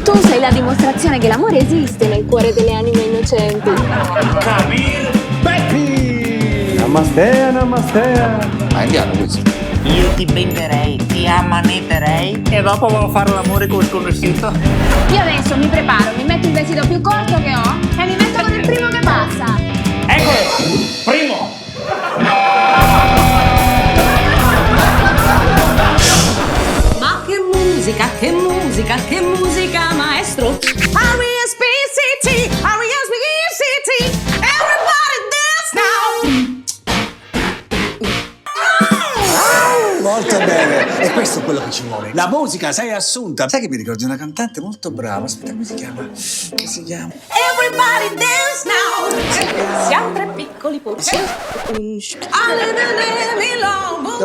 Tu sei la dimostrazione che l'amore esiste nel cuore delle anime innocenti. Becky! Namastea, namastea. Ma indiano questo. Io ti benderei, ti ammanetterei e dopo volevo fare l'amore con lo sconosciuto. Io adesso mi preparo, mi metto il vestito più corto che ho e mi metto con il primo che passa. Eccolo! Primo! Ma che musica, che musica, che musica, maestro! R-E-S-P-C-T, R-E-S-P-C-T, everybody dance now! Molto bene, e questo è quello che ci vuole. La musica, sei assunta. Sai che mi ricordi una cantante molto brava? Aspetta, come si chiama? Come si chiama? Everybody dance now! Siamo tre piccoli pozzi.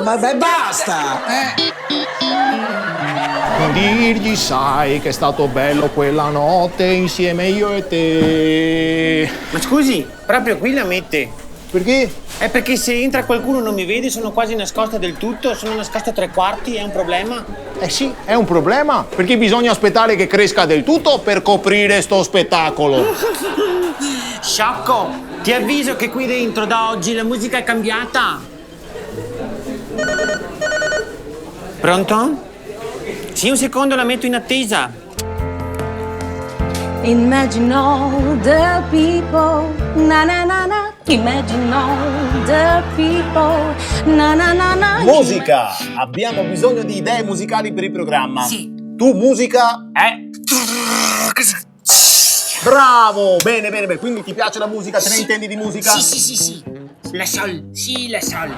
Ma beh, basta! Dirgli sai che è stato bello quella notte insieme io e te. Ma scusi, proprio qui la mette. Perché? È perché se entra qualcuno e non mi vede sono quasi nascosta del tutto, sono nascosta 3/4, è un problema? Eh sì, è un problema, perché bisogna aspettare che cresca del tutto per coprire sto spettacolo. Sciocco, ti avviso che qui dentro da oggi la musica è cambiata. Pronto? Sì, un secondo, la metto in attesa. Imagine all the people, na na na na. Imagine all the people, na na na na. Musica! Abbiamo bisogno di idee musicali per il programma. Sì. Tu musica? Bravo! Bene, bene, bene. Quindi ti piace la musica? Te ne intendi di musica? Sì. La sol, sì, la sol.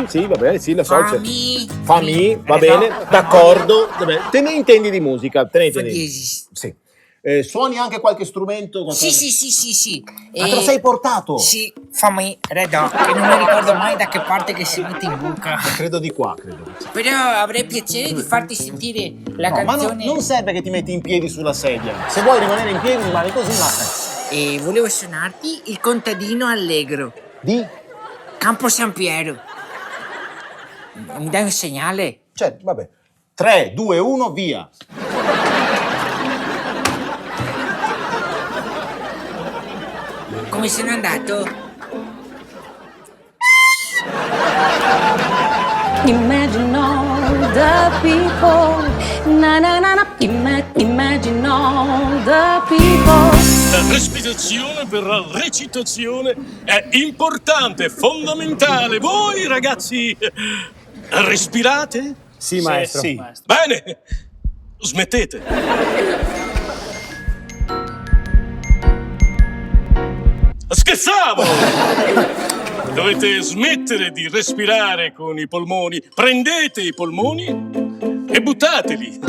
Sì, va bene, sì, la so. Fa mi. Fa mi, va bene, d'accordo. Va bene. Te ne intendi di musica? Te ne Fa intendi? diesis. Sì. Suoni anche qualche strumento? Qualcosa? Sì. Ma te lo sei portato? Sì, fa mi, re do, che non mi ricordo mai da che parte che si mette in bocca. Credo di qua, credo. Però avrei piacere di farti sentire la No, ma canzone. non serve che ti metti in piedi sulla sedia. Se vuoi rimanere in piedi, rimani così, ma... E volevo suonarti il contadino allegro. Di? Campo San Piero. Mi dai un segnale? Certo, vabbè. 3, 2, 1, via. Come sono andato? Imagine all the people, na na na na. Imagine all the people. La respirazione per la recitazione è importante, fondamentale. Voi ragazzi respirate? Sì, maestro. Sì. Bene, smettete. Scherzavo! Dovete smettere di respirare con i polmoni. Prendete i polmoni e buttateli.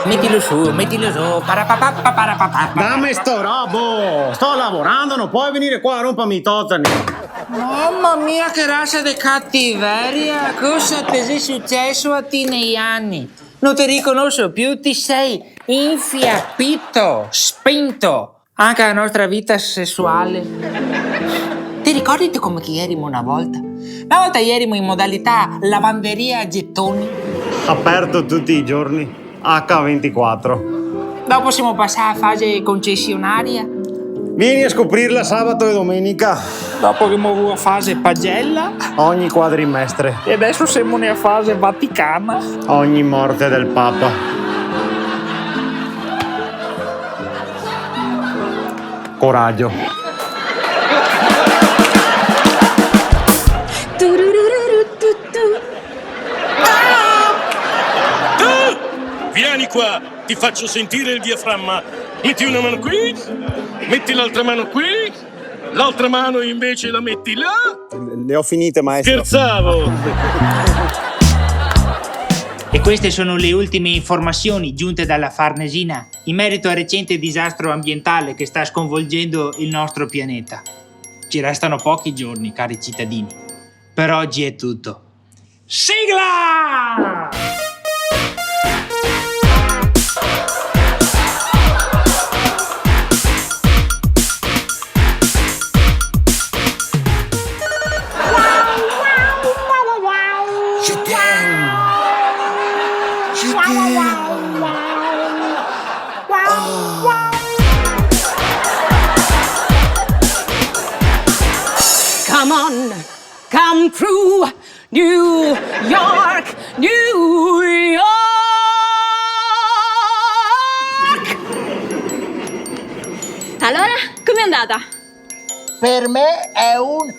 Mettilo su, parapapapapapapapa. Dammi sto robo! Sto lavorando, non puoi venire qua a rompermi i totani. Mamma mia, che razza di cattiveria! Cosa ti è successo a te negli anni? Non ti riconosco più, ti sei infiappito, spento. Anche la nostra vita sessuale. Ti ricordi come che erimo una volta? Una volta erimo in modalità lavanderia a gettoni. Aperto tutti i giorni, H24. Dopo siamo passati a fase concessionaria. Vieni a scoprirla sabato e domenica, Dopo che muovo a fase pagella. ogni quadrimestre, E adesso siamo nella fase vaticana. ogni morte del Papa. Coraggio. Vieni qua, ti faccio sentire il diaframma. Metti una mano qui, metti l'altra mano qui, l'altra mano invece la metti là. Le ho finite, maestro. Scherzavo! E queste sono le ultime informazioni giunte dalla Farnesina in merito al recente disastro ambientale che sta sconvolgendo il nostro pianeta. Ci restano pochi giorni, cari cittadini. Per oggi è tutto. Sigla! Je t'aime. Come on, come through New York, New York. Allora, com'è andata? Per me è un